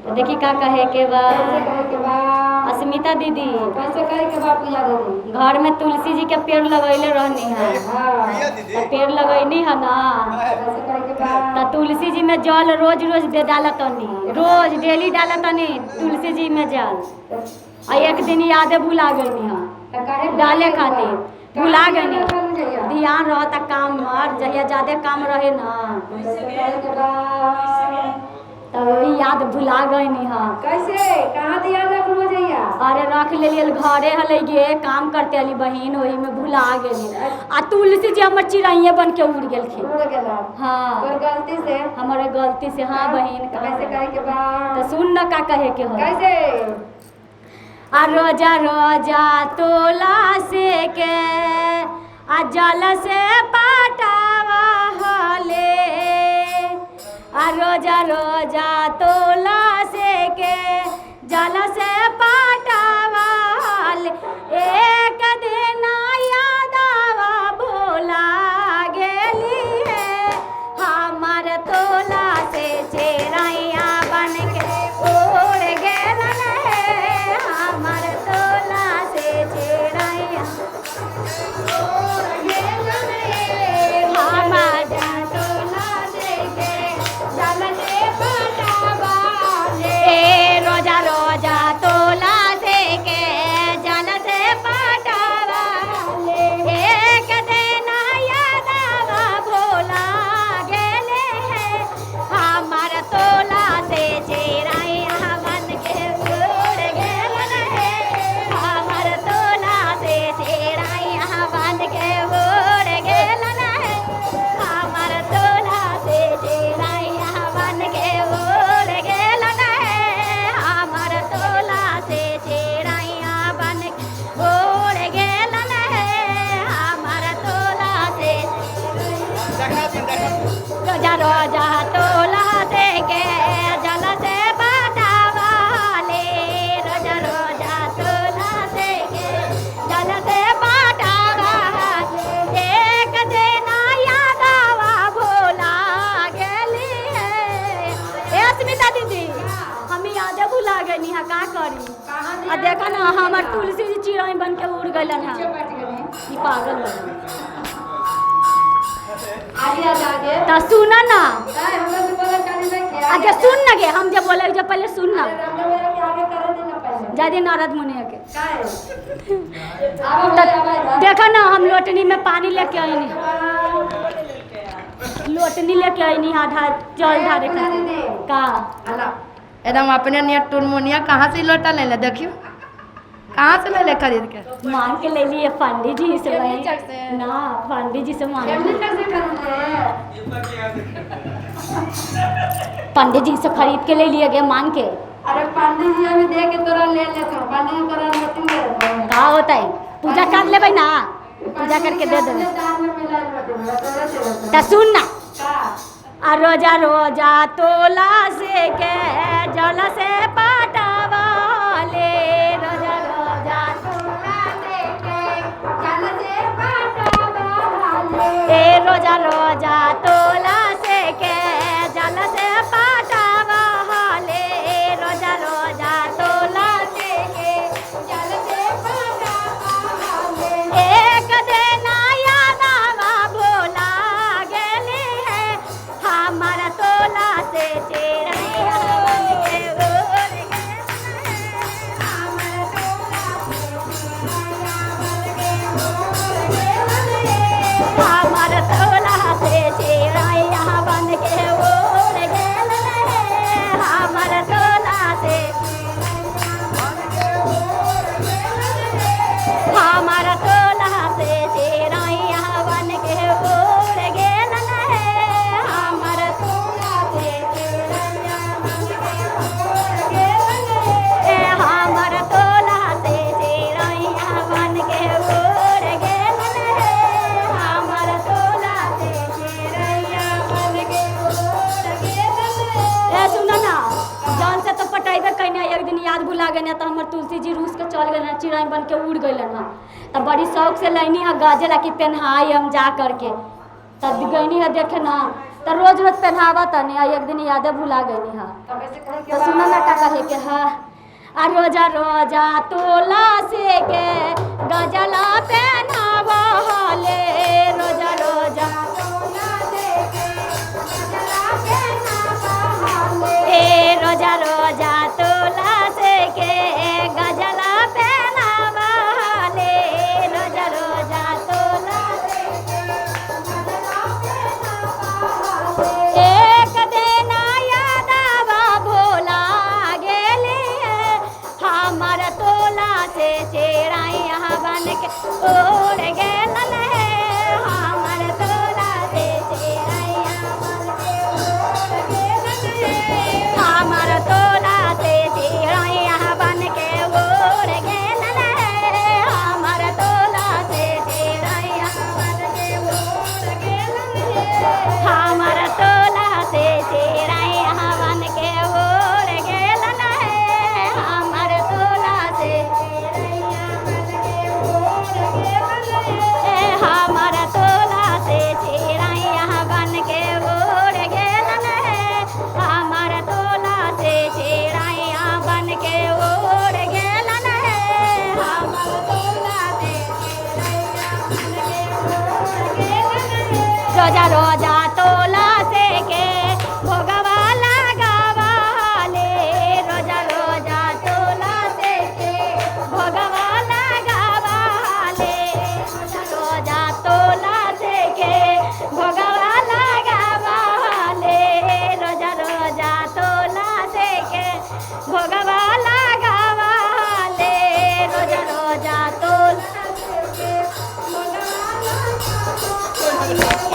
तो देखी का कहे के बा अस्मिता दीदी कैसे कहे के बा पूजा दीदी घर में तुलसी जी के पेड़ लगैले रहनी है तो पेड़ लगैनी है ना कैसे कहे के बा तो तुलसी जी में जल रोज रोज दे डालतनी रोज डेली डालतनी तुलसी जी में जल आ एक दिन यादे भुला गई है त काहे डाले खातिर भुला गई जइया ध्यान रहता काम में जहिया ज्यादा काम रहे ना कैसे कहे के बा तो वही याद भुला गई है कैसे कहां दिया रख लो जइया अरे रख लेलिए घरे हले गे काम करते अली बहन वही में भुला गेली आ तुलसी जी हमर चिड़ैया बन के उड़ गेलखिन उड़ गेला हाँ तोर गलती से हमारे गलती से हाँ बहन कैसे कहे के बा तो सुन न का कहे के हो कैसे आ रोजा रोजा तोला से के आ जल से पटावा हले आ रोजा रोजा तोला से के जल से पटावा हले एक दिन यादवा भोला गेली है हमर तोला से चेरैया बन के उड़ गेलन है हमर तोला से चेरैया उड़ गेलन है हमर तोला से के जल से पटावा ले रोजा रोजा तोला से के जल से पटावा ले एक दिन यादवा भोला गेले है हमर तोला से चेरैया बन के उड़ गेलन है हमर तोला से चेरैया बन के उड़ गेलन है हमर तोला से चेरैया बन के उड़ गेलन है हमर तोला से चेरैया बन के उड़ गेलन है हमर तोला से रोजा रोजा तोला से के जल से पटावा ले रोजा रोजा तोला से के जल से पटावा एक दिन यादवा भोला गेली है ए अस्मिता दीदी हम यादे भुला गनी है का करी आ देखा ना हमर तुलसी जी चिड़ै बन के उड़ गलन है बैठ गए ई पागल है आगे आगे तो सुन ना काय हमरा से बोला काली नहीं किया आगे सुन ना गे हम जब बोले जो पहले सुन ना हमने मेरा के आगे कर देना पहले ज्यादा नारद मुनि के काय अब तो देखा ना हम लोटनी में पानी लेके आईनी लोटनी लेके आईनी आधा जल ढारे का अला एकदम अपने नियर टुनमुनिया कहां से लोटा ले ले देखियो कहां से ले ले खरीद के मांग के ले लिए पंडित जी से केवली चक भाई से। ना पंडित जी से मांग केमनी कैसे करूंगे पंडित जी से खरीद के ले लिए गए मांग के अरे पंडित जी अभी दे के तोरा ले ले तो पंडित जी तोरा मती दे का होता है पूजा कर लेबै ना पूजा करके दे देबै दान में मिला ले तो सुन ना का आ रोजा रोजा तोला से के जल से पटावा ले रोजा रोजा तोला से के जल से पटावा ले ए रोजा रोजा तोला से के जल से पटावा ले रोजा रोजा तोला से के जल से पटावा ले एक दिन यादवा भोला गेली है हमर तोला से चेरैया बन के उड़ गेलन है हमर तोला से चेरैया बन के उड़ गेलन है हमर तोला से हमर तोला से चेरैया बन के उड़ गेलन है हमर तोला से चेरैया बन के उड़ गेलन है हमर तोला से चेरैया बन के उड़ गेलन है हमर तोला से चेरैया बन के उड़ गेलन है ए सुन ना जान से तो पटाइबे कइने एक दिन याद भुला गए तो हमर तुलसी जी रूस के चल गए चिड़ै बन के उड़ गइलन है तब बड़ी शौक से लैनी है गाजला की पेन्हाई हम जा करके तब गईनी है देखे ना तो रोज रोज पहनावा तनी एक दिन यादे भुला गई हाँ। तो सुना ना का कहे के हाँ आ रोजा रोजा तोला से के गजला पहनावा ले रोजा रोजा ए रोजा रोजा तोला से के गजला पहनावा ले रोजा रोजा तोला एक दिन यादवा भोला गेली हमार तोला से चेराइया बन के उड़ गेलन है हमार तोला से चेराइया बन के हमार तोला से चेराइया बन के उड़ गेलन है हमार तोला से चेराइया बन के उड़ गेलन है हमार तोला से चेराइया बन के उड़ गेलन है हमार तोला से चेराइया बन के उड़ गेलन है हमार तोला से चेराइया बन के उड़ गेलन है हमार तोला से चेराइया बन के उड़ गेलन है हमार तोला से चेराइया बन के उड़ गेलन है रोजा रोजा तोला से के भोगवा लगावा ले रोजा रोजा तोला से के भोगवा लगावा ले रोजा रोजा तोला से के भोगवा लगावा ले रोजा रोजा तोला से के भोगवा लगावा ले रोजा रोजा तोला से के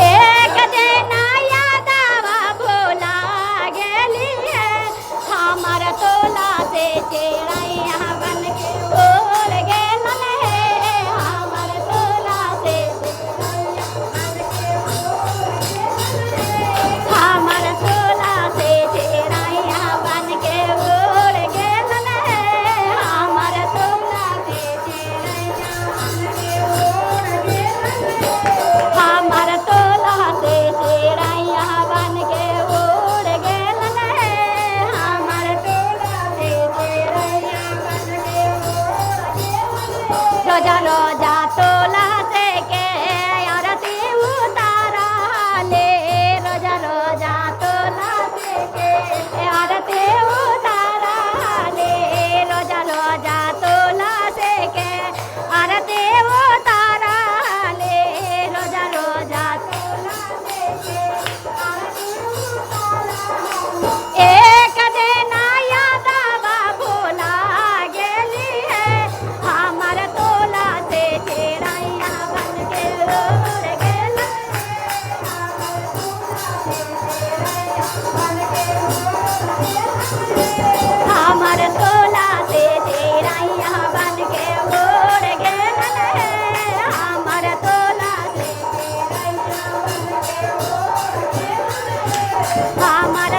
एक दिन यादवा भोला गेली है हमार तोला से चेराइया बन के उड़ गेलन है हमार तोला से चेराइया बन के उड़ गेलन है हमार तोला से चेराइया बन के उड़ गेलन है हमार तोला से चेराइया बन के उड़ गेलन है हमार तोला से चेराइया बन के उड़ गेलन है हमार तोला से चेराइया बन के उड़ गेलन है रोजा रोजा तोला से के आरती उतारा ले रोजा रोजा तोला से के आरती उतारा ले रोजा रोजा तोला से के आरती उतारा ले रोजा रोजा तोला से के आरती उतारा एक दिन यादवा भोला गेली है हमार तोला से चेराइया बन के उड़ गेलन हमार तोला से चेराइया बन के उड़ गेलन है हमार तोला से चेराइया बन के उड़ गेलन है हमार